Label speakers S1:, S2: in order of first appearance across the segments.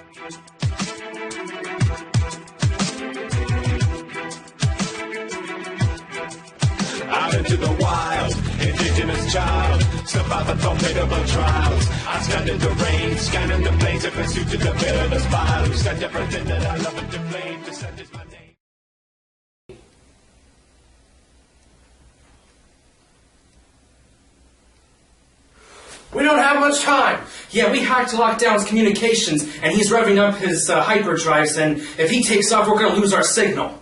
S1: Out into the wild, indigenous child, survive the formidable trials. I stand in the rain, scanning the plains in pursuit to the bitterness vile. Who stand everything that I love and to blame, descent is my name.
S2: We don't have much time. Yeah, we hacked Lockdown's communications, and he's revving up his hyperdrives, and if he takes off, we're going to lose our signal.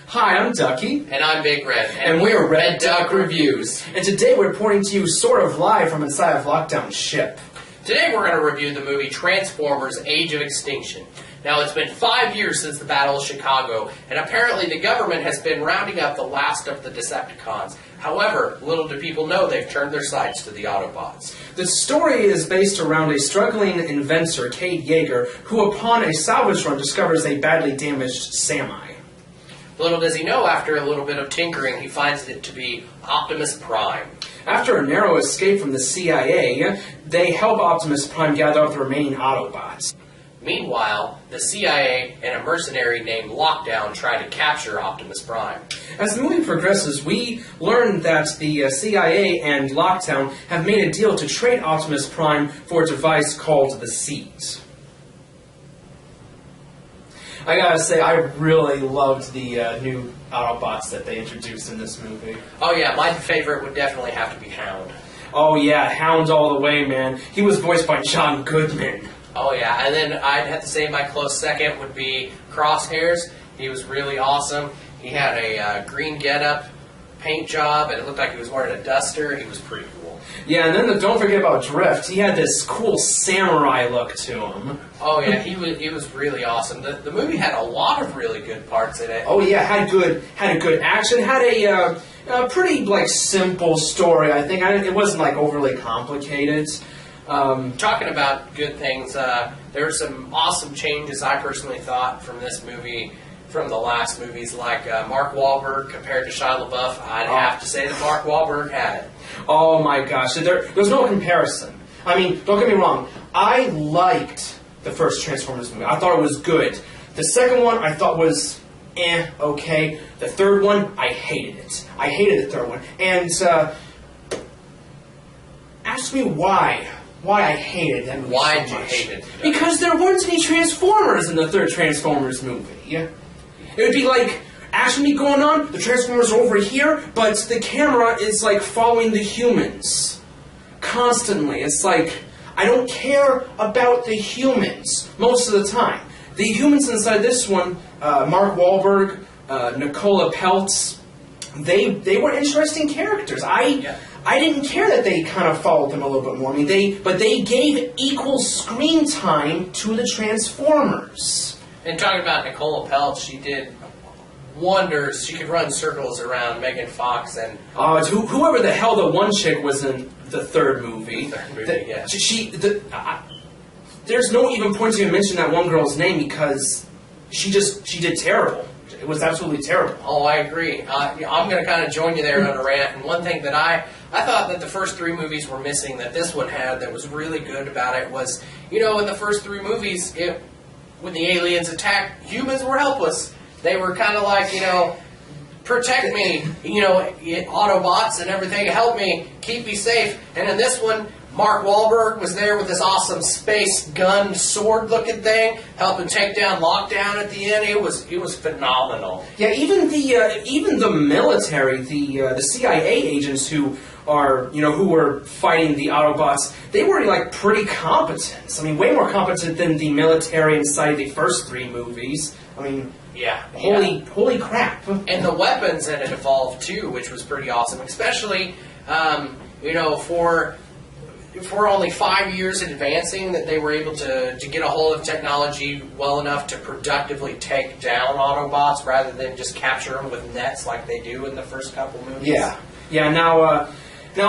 S2: Hi, I'm Ducky.
S3: And I'm Big Red. And we're Red Duck Reviews.
S2: And today we're reporting to you sort of live from inside of Lockdown's ship.
S3: Today we're going to review the movie Transformers: Age of Extinction. Now, it's been 5 years since the Battle of Chicago, and apparently the government has been rounding up the last of the Decepticons. However, little do people know they've turned their sights to the Autobots.
S2: The story is based around a struggling inventor, Cade Yeager, who upon a salvage run discovers a badly damaged Semi.
S3: Little does he know, after a little bit of tinkering, he finds it to be Optimus Prime.
S2: After a narrow escape from the CIA, they help Optimus Prime gather up the remaining Autobots.
S3: Meanwhile, the CIA and a mercenary named Lockdown try to capture Optimus Prime.
S2: As the movie progresses, we learn that the CIA and Lockdown have made a deal to trade Optimus Prime for a device called the Seeds. I gotta say, I really loved the new Autobots that they introduced in this movie.
S3: Oh yeah, my favorite would definitely have to be Hound.
S2: Oh yeah, Hound all the way, man. He was voiced by John Goodman.
S3: Oh yeah, and then I'd have to say my close second would be Crosshairs. He was really awesome. He had a green getup, paint job, and it looked like he was wearing a duster. He was pretty cool.
S2: Yeah, and then don't forget about Drift. He had this cool samurai look to him.
S3: Oh yeah, he was really awesome. The movie had a lot of really good parts in it.
S2: Oh yeah, had a good action, had a pretty like simple story. I think it wasn't like overly complicated.
S3: Talking about good things, there were some awesome changes I personally thought from this movie, from the last movies, like Mark Wahlberg compared to Shia LaBeouf. I'd have to say that Mark Wahlberg had it.
S2: Oh my gosh, there's no comparison. I mean, don't get me wrong, I liked the first Transformers movie. I thought it was good. The second one I thought was okay. The third one, I hated it. I hated the third one. And ask me why I hated that movie.
S3: Why did you hate it?
S2: Because there weren't any Transformers in the third Transformers movie. It would be like action be going on, the Transformers are over here, but the camera is like following the humans constantly. It's like, I don't care about the humans most of the time. The humans inside this one, Mark Wahlberg, Nicola Peltz, they were interesting characters. I didn't care that they kind of followed them a little bit more. I mean, but they gave equal screen time to the Transformers.
S3: And talking about Nicola Peltz, she did wonders. She could run circles around Megan Fox and
S2: whoever the hell the one chick was in the third movie.
S3: Yeah.
S2: There's no even point to even mention that one girl's name because she did terrible. It was absolutely terrible.
S3: Oh, I agree. I'm going to kind of join you there on a rant. And one thing that I thought that the first three movies were missing that this one had that was really good about it was, in the first three movies, when the aliens attacked, humans were helpless. They were kind of like, protect me, Autobots and everything, help me, keep me safe. And in this one, Mark Wahlberg was there with this awesome space gun sword looking thing, helping take down Lockdown at the end. It was phenomenal.
S2: Yeah, even the military, the CIA agents who were fighting the Autobots, they were like pretty competent. I mean, way more competent than the military inside the first three movies. I mean, holy crap!
S3: And the weapons that had evolved too, which was pretty awesome, especially for only 5 years advancing, that they were able to get a hold of technology well enough to productively take down Autobots rather than just capture them with nets like they do in the first couple movies.
S2: Yeah. Now,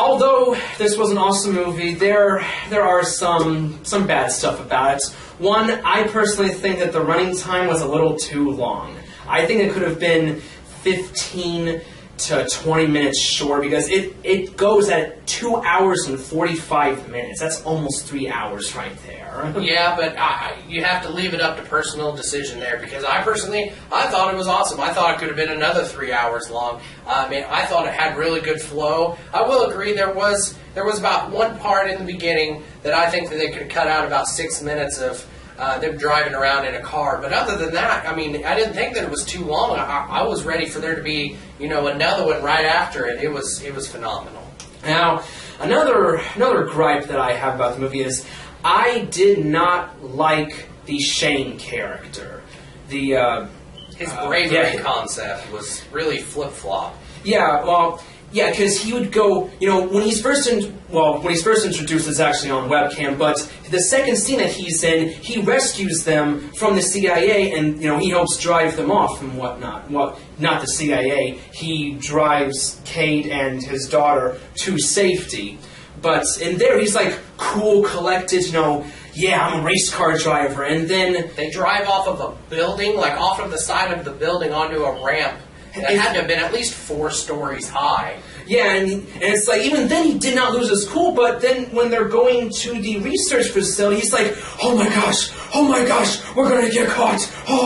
S2: although this was an awesome movie, there are some bad stuff about it. One, I personally think that the running time was a little too long. I think it could have been 15 to 20 minutes short because it goes at 2 hours and 45 minutes. That's almost 3 hours right there.
S3: Yeah, but you have to leave it up to personal decision there because I thought it was awesome. I thought it could have been another 3 hours long. I thought it had really good flow. I will agree there was about one part in the beginning that I think that they could have cut out about 6 minutes of them driving around in a car. But other than that, I didn't think that it was too long. I was ready for there to be, another one right after it. It was phenomenal.
S2: Now, another gripe that I have about the movie is I did not like the Shane character.
S3: His bravery concept was really flip-flop.
S2: Yeah, well, yeah, because he would go, when he's first introduced, it's actually on webcam, but the second scene that he's in, he rescues them from the CIA, and, he helps drive them off and whatnot. Well, not the CIA. He drives Kate and his daughter to safety. But in there, he's like cool, collected, yeah, I'm a race car driver, and then
S3: they drive off of a building, like off of the side of the building onto a ramp that had to have been at least 4 stories high.
S2: Yeah, and it's like, even then he did not lose his cool, but then when they're going to the research facility, he's like, oh my gosh, we're gonna get caught. I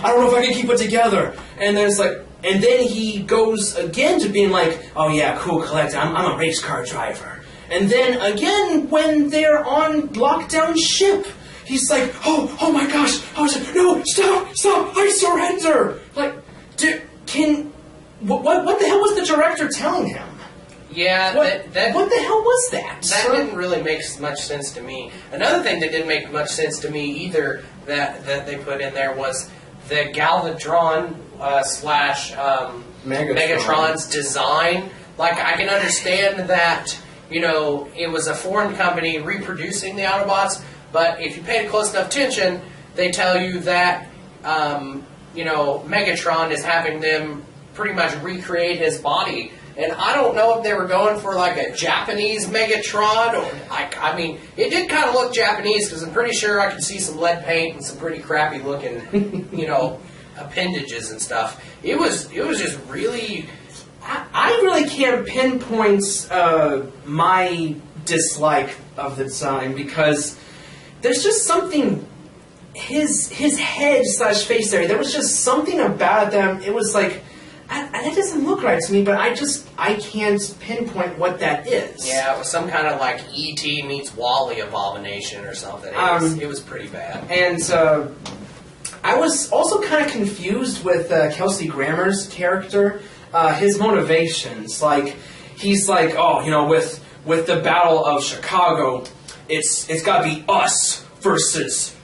S2: don't know if I can keep it together. And then it's like, and then he goes again to being like, oh yeah, cool, collected, I'm a race car driver. And then again, when they're on lockdown ship, he's like, oh my gosh, I was like, no, stop, I surrender. Like, what the hell was the director telling him?
S3: Yeah,
S2: what the hell was that?
S3: That didn't really make much sense to me. Another thing that didn't make much sense to me either that they put in there was the Galvatron slash Megatron's design. Like, I can understand that, it was a foreign company reproducing the Autobots, but if you paid close enough attention, they tell you that, Megatron is having them pretty much recreate his body. And I don't know if they were going for like a Japanese Megatron or it did kind of look Japanese because I'm pretty sure I could see some lead paint and some pretty crappy looking, appendages and stuff. It was just really.
S2: I really can't pinpoint my dislike of the design because there's just something. His head slash face area. There was just something about them. It was like. That doesn't look right to me, but I can't pinpoint what that is.
S3: Yeah, it was some kind of like E.T. meets Wall-E abomination or something. It was pretty bad. And
S2: I was also kind of confused with Kelsey Grammer's character, his motivations. Like, he's like, with the Battle of Chicago, it's got to be us versus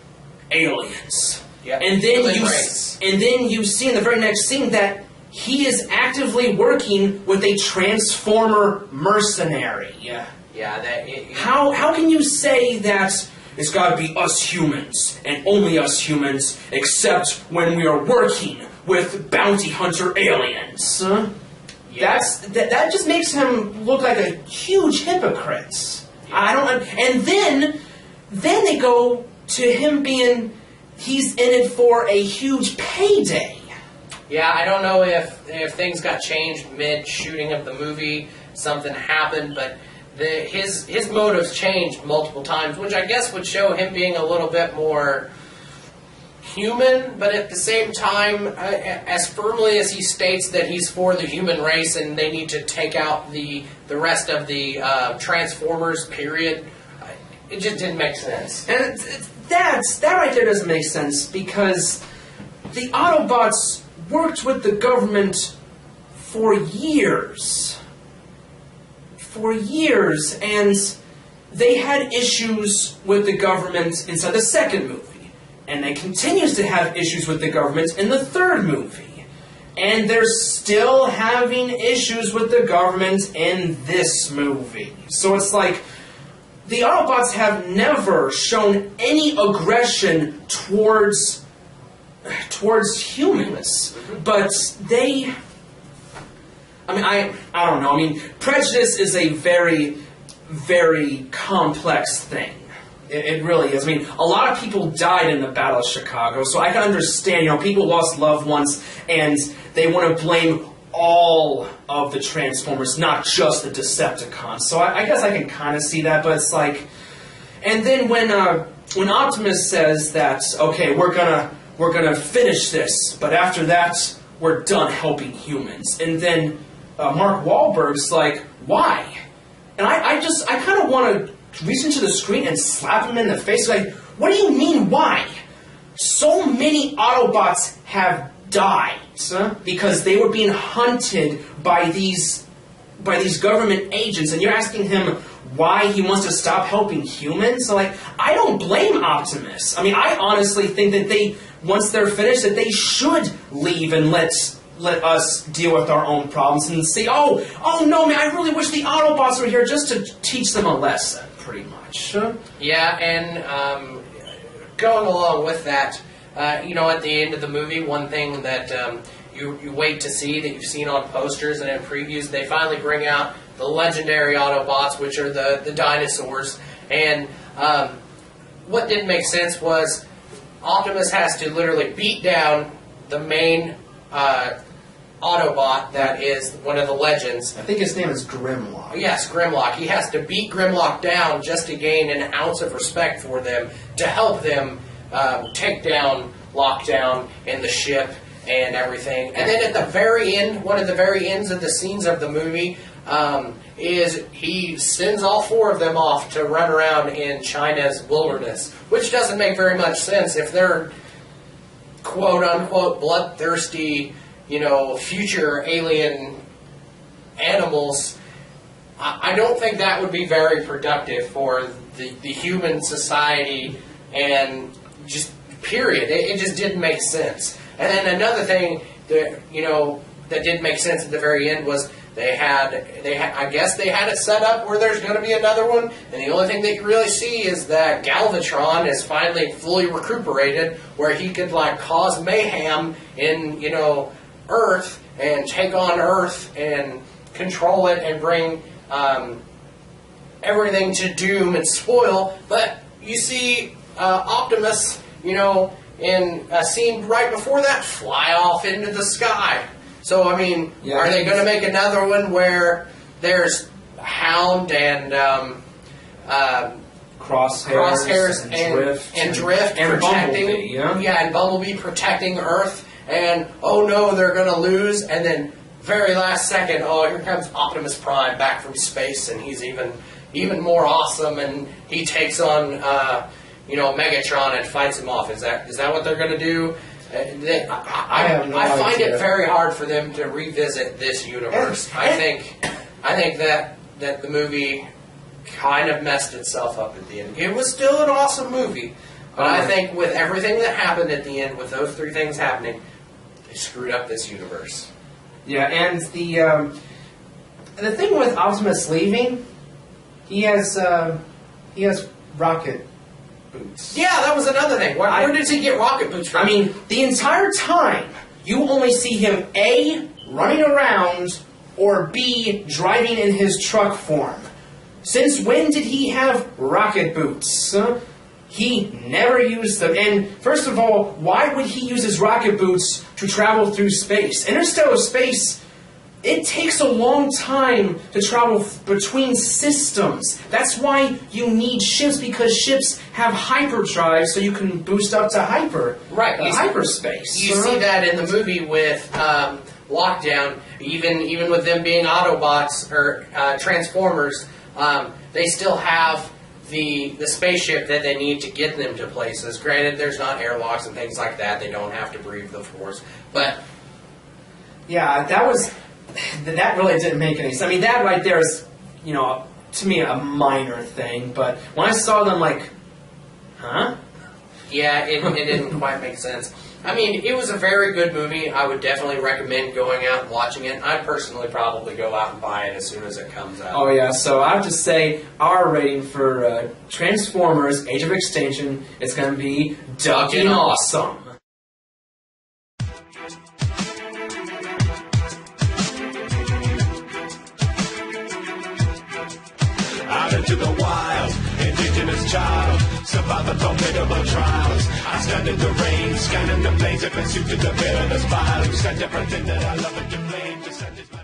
S2: aliens.
S3: Yeah.
S2: And then you see in the very next scene that he is actively working with a Transformer mercenary.
S3: Yeah.
S2: How can you say that it's got to be us humans and only us humans, except when we are working with bounty hunter aliens?
S3: Yeah.
S2: That just makes him look like a huge hypocrite. Yeah. And then they go to him being he's in it for a huge payday.
S3: Yeah, I don't know if things got changed mid-shooting of the movie, something happened, but his motives changed multiple times, which I guess would show him being a little bit more human, but at the same time, as firmly as he states that he's for the human race and they need to take out the rest of the Transformers, period, it just didn't make sense.
S2: And that right there doesn't make sense, because the Autobots worked with the government for years. And they had issues with the government inside the second movie. And they continues to have issues with the government in the third movie. And they're still having issues with the government in this movie. So it's like, the Autobots have never shown any aggression towards humans, but they, I don't know, prejudice is a very, very complex thing. It really is. A lot of people died in the Battle of Chicago, so I can understand, people lost loved ones, and they want to blame all of the Transformers, not just the Decepticons. So I guess I can kind of see that, but it's like, and then when Optimus says that, okay, we're gonna finish this, but after that we're done helping humans, and then Mark Wahlberg's like, why? And I kind of want to reach into the screen and slap him in the face, like, what do you mean why? So many Autobots have died because they were being hunted by these government agents, and you're asking him why he wants to stop helping humans? So, like, I don't blame Optimus. I mean, I honestly think that once they're finished, that they should leave and let us deal with our own problems and say, oh no, man, I really wish the Autobots were here just to teach them a lesson, pretty much.
S3: Yeah, and going along with that, at the end of the movie, one thing that you wait to see that you've seen on posters and in previews, they finally bring out the legendary Autobots, which are the dinosaurs. And what didn't make sense was Optimus has to literally beat down the main Autobot that is one of the legends.
S2: I think his name is Grimlock.
S3: Yes, Grimlock. He has to beat Grimlock down just to gain an ounce of respect for them, to help them take down Lockdown in the ship and everything. And then at the very end, one of the very ends of the scenes of the movie, is he sends all four of them off to run around in China's wilderness, which doesn't make very much sense if they're quote-unquote bloodthirsty, future alien animals. I don't think that would be very productive for the human society, and just period. It just didn't make sense. And then another thing that that didn't make sense at the very end was I guess they had it set up where there's going to be another one, and the only thing that you really see is that Galvatron is finally fully recuperated, where he could cause mayhem in Earth and take on Earth and control it and bring everything to doom and spoil. But you see Optimus, in a scene right before that, fly off into the sky. So, I mean, are they going to make another one where there's Hound and Crosshairs and Drift
S2: and
S3: protecting,
S2: Bumblebee,
S3: and Bumblebee protecting Earth, and oh no, they're going to lose, and then very last second, here comes Optimus Prime back from space, and he's even more awesome, and he takes on Megatron and fights him off. Is that what they're going to do? I find it very hard for them to revisit this universe. I think that the movie kind of messed itself up at the end. It was still an awesome movie, but I think with everything that happened at the end, with those three things happening, they screwed up this universe.
S2: Yeah, and the thing with Optimus leaving, he has rocket boots.
S3: Yeah, that was another thing. Where did he get rocket boots from?
S2: I mean, the entire time, you only see him A, running around, or B, driving in his truck form. Since when did he have rocket boots? He never used them. And first of all, why would he use his rocket boots to travel through space? Interstellar space, it takes a long time to travel between systems. That's why you need ships, because ships have hyperdrive, so you can boost up to hyperspace.
S3: You see that in the movie with Lockdown, even with them being Autobots or Transformers, they still have the spaceship that they need to get them to places. Granted, there's not airlocks and things like that. They don't have to breathe the force. But
S2: yeah, that really didn't make any sense. I mean, that right there is, to me, a minor thing. But when I saw them, huh?
S3: Yeah, it didn't quite make sense. I mean, it was a very good movie. I would definitely recommend going out and watching it. I'd personally probably go out and buy it as soon as it comes out.
S2: Oh, yeah. So I have to say, our rating for Transformers Age of Extinction is going to be ducking awesome.
S1: Out into the wild, indigenous child. survive the formidable trials. I stand in the rain, scanning the plains of pursuit to the bitterness vile. Who stand everything that I love and to blame.